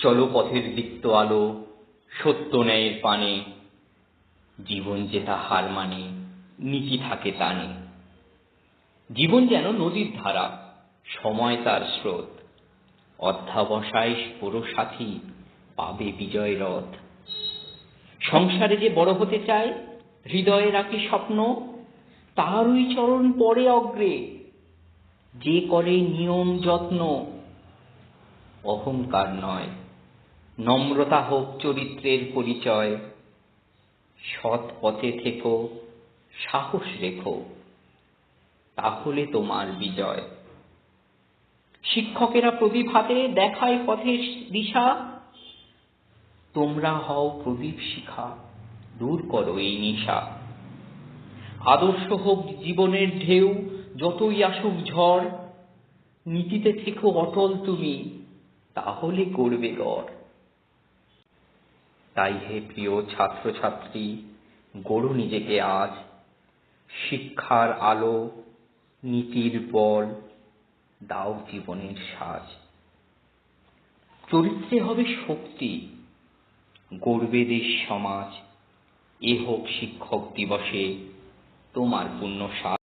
চলো পথের দীপ্ত আলো, সত্য ন্যায়ের পানে, জীবন যে তা হার মানে, নীতি থাকে টানে। জীবন যেন নদীর ধারা, সময় তার স্রোত, অধ্যাবসায় পুরো সাথী, পাবে বিজয় রথ। সংসারে যে বড় হতে চায়, হৃদয়ে রাখি স্বপ্ন, তারই চরণ পড়ে অগ্রে, যে করে নিয়ম যত্ন। অহংকার নয়, নম্রতা হোক চরিত্রের পরিচয়, সৎ পথে থেকো, সাহস রেখো, তাহলে তোমার বিজয়। শিক্ষকেরা প্রদীপ হাতে দেখায় পথের দিশা, তোমরা হও প্রদীপ শিখা, দূর করো এই নিশা। আদর্শ হোক জীবনের ঢেউ, যতই আসুক ঝড়, নীতিতে থেকো অটল তুমি, তাহলে করবে গড়। তাই হে প্রিয় ছাত্রছাত্রী, গড়ো নিজেকে আজ, শিক্ষার আলো, নীতির বল, দাও জীবনের সাজ। চরিত্রে হবে শক্তি, গড়বে দেশ সমাজ, এ হোক শিক্ষক দিবসে তোমার পুণ্য সাজ।